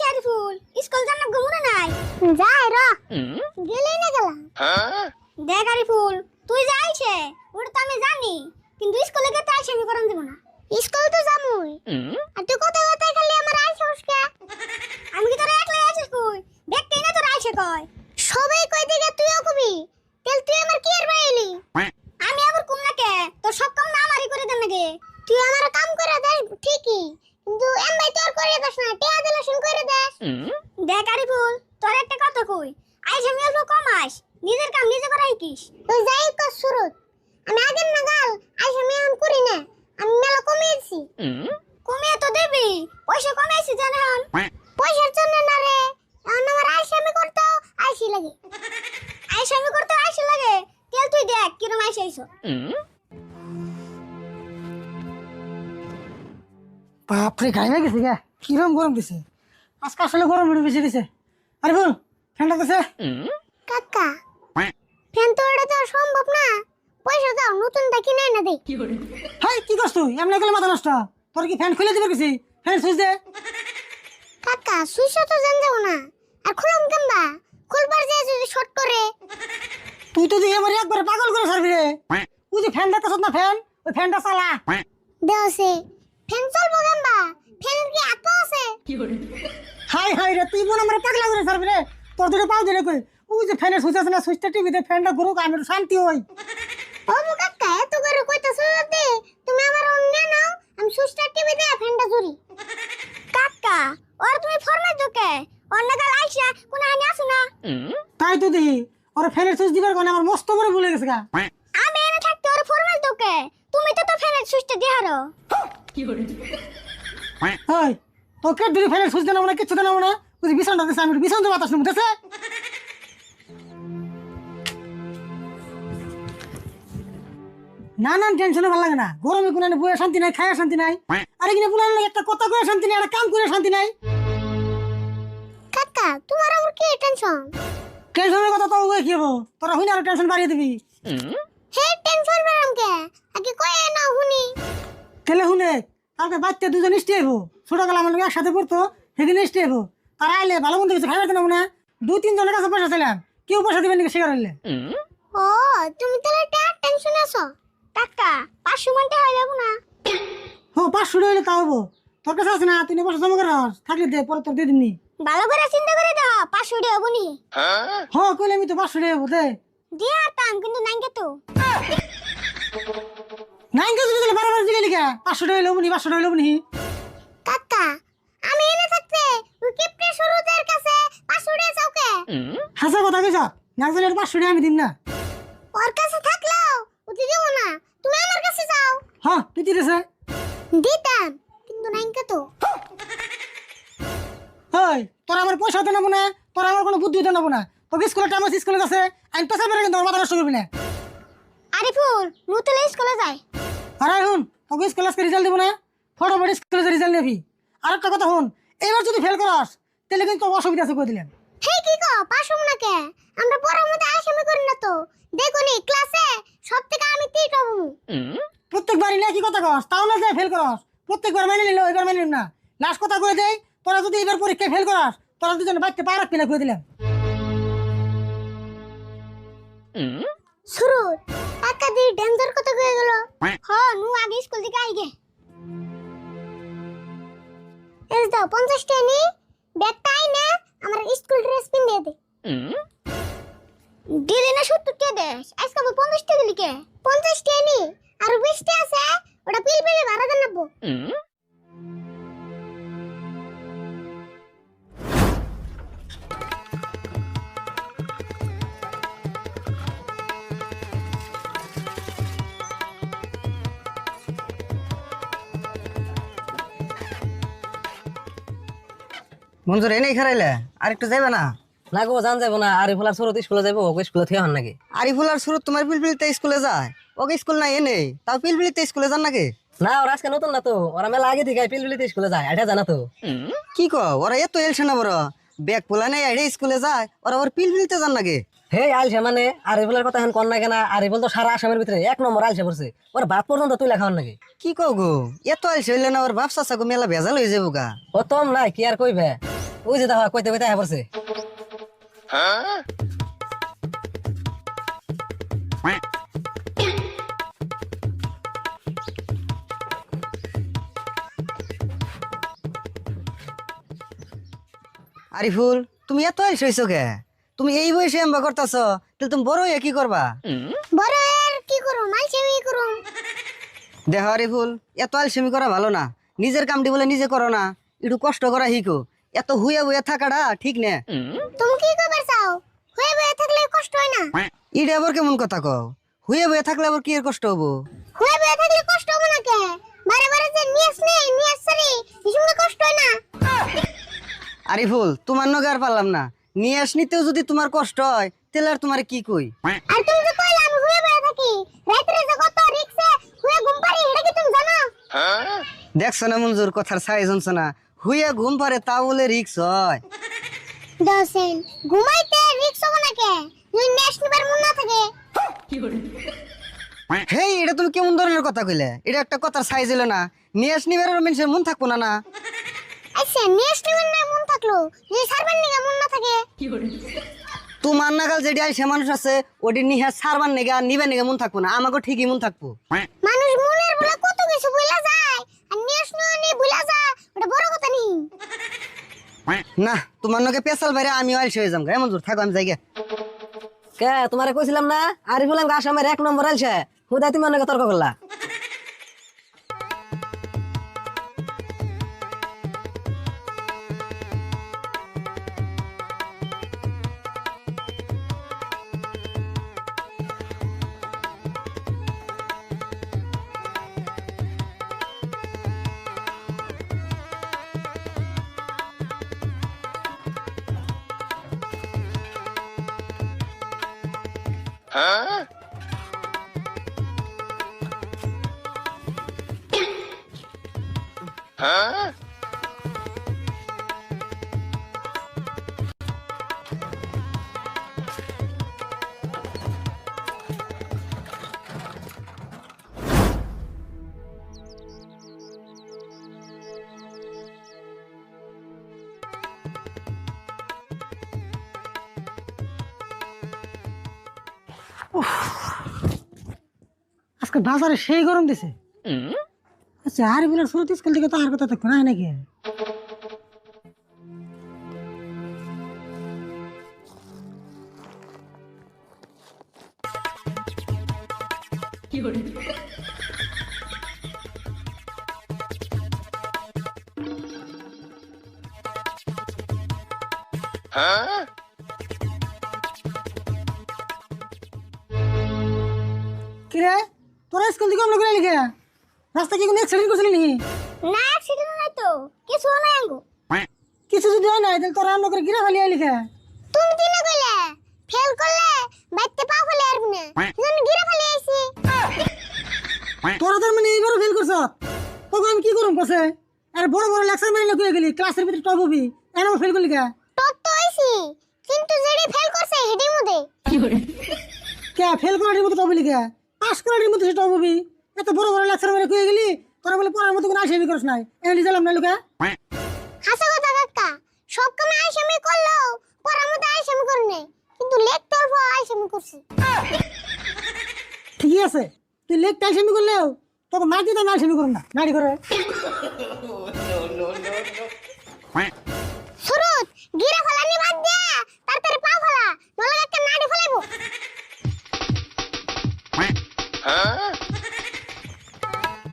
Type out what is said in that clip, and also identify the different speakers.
Speaker 1: আইছে আরিফুল স্কুল জানা গমুনা নাই যাই র গেলেই না গেলাম দেখ আরিফুল তুই যা আইছে ওটা তো আমি জানি কিন্তু স্কুলে গেতে আইছে আমি করন দেব না স্কুল তো যামুই আর তুই কোথায় কোথায় খালি আমার আইছে উস্কা আমি কি তোরা একলাই আছিস কই দেখতে না তোরা আইছে কয় সবাই কই দিকে তুইও কবি তেল তুই আমার কি আর বাইলি আমি আবার কম না কে তোর সব কাম না আমারই করে দেন নাকি তুই আমার কাম করে দেস ঠিকই কিন্তু এমনি তোর করে দেস না টিয়া দিলেশন করে দেস দেখ আরিফুল তোর একটা কথা কই আইজ আমি অল্প কম আইস নিজের কাম নিজে করাই কিস তুই যাই কর শুরুত আমি আগের না গাল আইজ আমি এখন করি না আমি মেলা কমিয়েছি কমিয়ে তো দিবি পয়সা কমাইছি জানান পয়সার জন্য না রে এখন আমার আইস আমি করতে আইসি লাগে আইস আমি করতে আইসি লাগে তেল তুই দেখ কিরম আইস আইছো
Speaker 2: বাপরে গাইমে গেছে গা কিরম গরম দিছে আজকে আসলে গরম একটু বেশি দিছে আরে বল ঠান্ডা দিছে
Speaker 1: কাকা ফ্যান তো ওটা তো সম্ভব না পয়সা দাও নতুন দেখি নাই না দেই
Speaker 2: হাই কি করছ তুই এমন গেলে মাথা নষ্ট তোর কি ফ্যান খুলে দিবে গেছি ফ্যান সুইচ দে
Speaker 1: কাকা সুইচ তো জান যাও না আর খুলুম কেমবা খুলবার যায় যদি শর্ট করে
Speaker 2: তুই তো দিয়ে আমার একবার পাগল করে ছাড়বি রে তুই যে ফ্যান দেখছস না ফ্যান ওই ফ্যানটা চালা
Speaker 1: দেওসে ফ্যান চলবো কেমবা ফ্যানের কি হাত পা আছে
Speaker 2: হাই হাই রে তুই বোন আমার পাগলা করে ছাড়বি রে তোর দুটো পাও দিলে কই ওই যে ফ্যানের সুইচ আছে না সুইচটা টিভিতে ফ্যানটা ঘুরুক আমি একটু শান্তি হই
Speaker 1: ও মু কাকা এত করে কইতাছ দে তুমি আমার অন্য নাও আমি সুইচটা টিভি দে ফ্যানটা জুরি কাকা ওর তুমি ফরমাইছ কে অন্য কাল আইসা কোন আনি আসু না
Speaker 2: তাই তো দেখি ওর ফ্যানের সুইচ দিবার কোন আমার মস্ত করে ভুলে গেছে গা
Speaker 1: আমি এনে থাকতে ওর ফরমাইছ কে তুমি তো ফ্যানের সুইচটা দিহারো
Speaker 2: ওই তোকে দুই ফ্যানের সুইচ দেন না কিছু দেন না তুই বিছানটা দিছ আমি বিছানতে বাতাস নুমতেছে না না টেনশনে ভালো লাগে না গরমে কোনো বইয়ে শান্তি নাই খায়া শান্তি নাই আরে কিনা বলার একটা কথা করে শান্তি নাই একটা কাম করে শান্তি নাই
Speaker 1: কাকা তোমার আবার কি টেনশন
Speaker 2: টেনশনের কথা তো ওই কি হবো তোরা হইনা আর টেনশন বাড়িয়ে দিবি
Speaker 1: হে টেনশন বারাম কে আগে কই না হুনি
Speaker 2: তেলে হুনে কালকে বাচ্চা দুজন স্টে হইব ছোটবেলা আমার লোক একসাথে পড়তো সেদিন স্টে হইব তারা আইলে ভালো মন্দ কিছু খাইবার দিলাম না দুই তিন জনের কাছে পয়সা ছিলাম কেউ পয়সা দিবেন নাকি শিকার হইলে
Speaker 1: ও তুমি তাহলে টেনশন আছো কাকা 500 মানতে হই যাব না
Speaker 2: হ্যাঁ 500 হইলে তাও হবো তোর কাছে আছে না তুই পয়সা জমা করাস থাকলে দে পরে তোর দিয়ে দিবনি
Speaker 1: ভালো করে চিন্তা করে দাও 500 টাকা হবনি
Speaker 2: হ্যাঁ কইলে আমি তো 500 হবো দে
Speaker 1: দিয়া তাম কিন্তু নাইকে তো
Speaker 2: নাইন কেজি দিলে বারবার দিলে লিখা 500 হইলে হবনি 500 হইলে হবনি
Speaker 1: কাকা আমি এনে থাকতে ওই কিপটে শুরুদের কাছে 500 টাকা চাওকে
Speaker 2: হাসা কথা কইছ নাকজনের 500 আমি দিম না
Speaker 1: ওর কাছে থাকলেও ওতে দেব না তুমি আমার কাছে যাও
Speaker 2: হ্যাঁ তুই দিতেছে
Speaker 1: দিতাম কিন্তু নাইকে তো
Speaker 2: ওই তোরা আমার পয়সা দিতে নেবো না তোরা আমার কোনো বুদ্ধি দিতে নেবো না তোকে স্কুলের টাইম আছে স্কুলের কাছে আমি পেশা বেড়ে কিন্তু মাথা নষ্ট করবি না
Speaker 1: আরিফুল মুতলে স্কুলে যায়
Speaker 2: আরে হুন তোকে স্কুল আজকে রেজাল্ট দিব না ফটোফট স্কুলে রেজাল্ট নেবি আর একটা কথা হুন এবার যদি ফেল করাস তাহলে কিন্তু অসুবিধা আছে করে দিলাম
Speaker 1: হে কি গো পাশুম না কে আমরা পড়ার মধ্যে আসামি করি না তো দেখুনি ক্লাসে সব থেকে আমি তীর হবো
Speaker 2: প্রত্যেকবারই না কি কথা কস তাও না যে ফেল করাস প্রত্যেকবার মেনে নিল এবার মেনে নিল না লাস্ট কথা কয়ে দেয় তোরা যদি এবার পরীক্ষায় ফেল করাস তোরা দুজন বাচ্চা পা রাখবি না করে দিলাম
Speaker 1: শুরু কাকা দি ডেঞ্জার কথা কয়ে গেল হ নু আগে স্কুল থেকে আইগে এস দাও 50 টাকা নি ব্যাগটা আই না আমার স্কুল ড্রেস পিন দে দিলি না 70 টাকা দেস আজকে 50 টাকা দিলি কে 50 টাকা নি আর 20 টাকা আছে ওটা পিলপিলি ভাড়া দেন নাবো
Speaker 3: মঞ্জুর এনেই খেরাইলে আর একটু যাইবে না
Speaker 4: না গো জান যাবো না আরিফুলার শুরুতে স্কুলে যাবো ওকে স্কুলে থেকে হন নাকি
Speaker 3: আরিফুলার শুরু তোমার পিলপিলিতে স্কুলে যায় ওকে স্কুল নাই এনেই তাও পিলপিলিতে স্কুলে যান নাকি
Speaker 4: না ওরা আজকে নতুন না তো ওরা মেলা আগে থেকে পিলপিলিতে স্কুলে যায় এটা জানা তো
Speaker 3: কি কো ওরা এত এলছে না বড় ব্যাগ পোলা নেই আইডে স্কুলে যায় ওরা ওর পিলপিলিতে যান নাকি
Speaker 4: হে আলছে মানে আরিফুলের কথা এখন কন না কেনা আরিফুল তো সারা আসামের ভিতরে 1 নম্বর আলছে পড়ছে ওর বাপ পর্যন্ত তুই লেখা হন নাকি
Speaker 3: কি কো গো এত আলছে হইলে না ওর বাপ চাচা গো মেলা ভেজাল হয়ে যাবো গা
Speaker 4: প্রথম নাই কি আর কইবে ওই যে দেখো কইতে কইতে আয়া পড়ছে।
Speaker 3: আরিফুল, তুমি এত আইস হইছো কে? তুমি এই বয়সে এমবা করতেছ, তাহলে তুমি বড় হয়ে কি করবা?
Speaker 1: বড় আর কি করুম, আলসেমি করুম।
Speaker 3: দেখো আরিফুল, এত আলসেমি করা ভালো না। নিজের কামটি বলে নিজে করো না, একটু কষ্ট করা শিখো। এত হুইয়া হুইয়া থাকাটা ঠিক না।
Speaker 1: তুমি কি করবে চাও? হয়ে বয়ে থাকলে কষ্ট হয় না?
Speaker 3: ইটা আবার কেমন কথা কও? হুইয়া হুইয়া থাকলে আবার কি এর কষ্ট হবো?
Speaker 1: হয়ে বয়ে থাকলে কষ্ট হবে না কে? বারে বারে যে নিয়াস নেই নিয়াস সারি ইসুমে কষ্ট হয় না?
Speaker 3: আরিফুল, তোমার নগে আর পারলাম না। নিয়ে আসনিতেও যদি তোমার কষ্ট হয়, তাহলে আর তোমার কি কই?
Speaker 1: আর তুমি যে কইলা আমি হয়ে বয়ে থাকি, রাতে যে কত রিক্সে হয়ে ঘুম পারি এটা কি তুমি জানো?
Speaker 3: দেখছো না মঞ্জুর, কথার সাইজ হচ্ছে না। হুইয়া ঘুম পারে তা বলে রিক্স হয়?
Speaker 1: দশেন ঘুমাইতে রিক্স হবে না কে? যদি নেক্সট নিবার মন না থাকে।
Speaker 3: হেই, এটা তুমি কেমন ধরনের কথা কইলে? এটা একটা কথার সাইজ হলো না। নিয়ে আসনিবার মানুষের মন থাকবো না না?
Speaker 1: আচ্ছা নেক্সট নিবার না মন থাকলো, যদি সারবার নিগা মন না থাকে।
Speaker 3: তোমার নাগাল যেটি আইসে মানুষ আছে, ওটি নিহা সারবার নেগা নিবে নেগা মন থাকবো না। আমাকে ঠিকই মন থাকবো।
Speaker 1: মানুষ মনের বলে কত কিছু ভুলা যায়, আর নেক্সট নি ভুলা যায়, ওটা বড় কথা নি।
Speaker 3: না, তোমার নগে পেশাল বাইরে আমিও আইসে হয়ে যাম। মঞ্জুর থাকো, আমি যাই গে।
Speaker 4: কে তোমারে কইছিলাম না আরিফুল আমগো আসামের 1 নম্বর আলছে, হুদা তুমি অনেক তর্ক করলা।
Speaker 2: আজকে বাজারে সেই গরম দিছে। আচ্ছা, আরিফুলের ছোট স্কুল থেকে তো আর কথা থাকবে না নাকি? কিরে, তোরা স্কুল থেকে আমরা করে লিখে রাস্তা কি কোনো অ্যাক্সিডেন্ট করছিলি নাকি?
Speaker 1: না অ্যাক্সিডেন্ট নাই তো, কিছু নাই আঙ্গো।
Speaker 2: কিছু যদি হয় না, তাহলে তোরা অন্য করে গিরা ফেলি লিখে।
Speaker 1: তুমি কি না কইলে ফেল করলে বাইতে পা ফেলে আর না, আমি গিরে ফেলে আইছি।
Speaker 2: তোরা তার মানে এইবারও ফেল করছ? তখন আমি কি করুম কাছে? আর বড় বড় লেকচার মারি লুকিয়ে গেলি, ক্লাসের ভিতরে টপ হবি, এর ফেল করলি কে?
Speaker 1: টপ তো হইছি, কিন্তু যেডি ফেল করছে হেডি মধ্যে।
Speaker 2: কে ফেল করার মতো টপ হলি কে? পাস করার মতো সে টপ হবি। এত বড় বড় লেকচার মারি লুকিয়ে গেলি, তোরা বলে পড়ার মতো কোনো আশাই করিস নাই। এমনি দিলাম না লুকা।
Speaker 1: হাসা কথা কাকা, সব কামে আইসামি করলো, পড়ার মধ্যে আইসামি করে নাই, কিন্তু লেখতে অল্প আইসামি করছে।
Speaker 2: ঠিকই আছে, তুই লেগ টাইসামি করলেও তোকে মার দিতে না আসামি করুন না, নাড়ি করে।
Speaker 1: সুরত গিরে ফেলানি বাদ দে, তাড়াতাড়ি পা ফেলা, নলে একটা নাড়ি ফেলাইবো।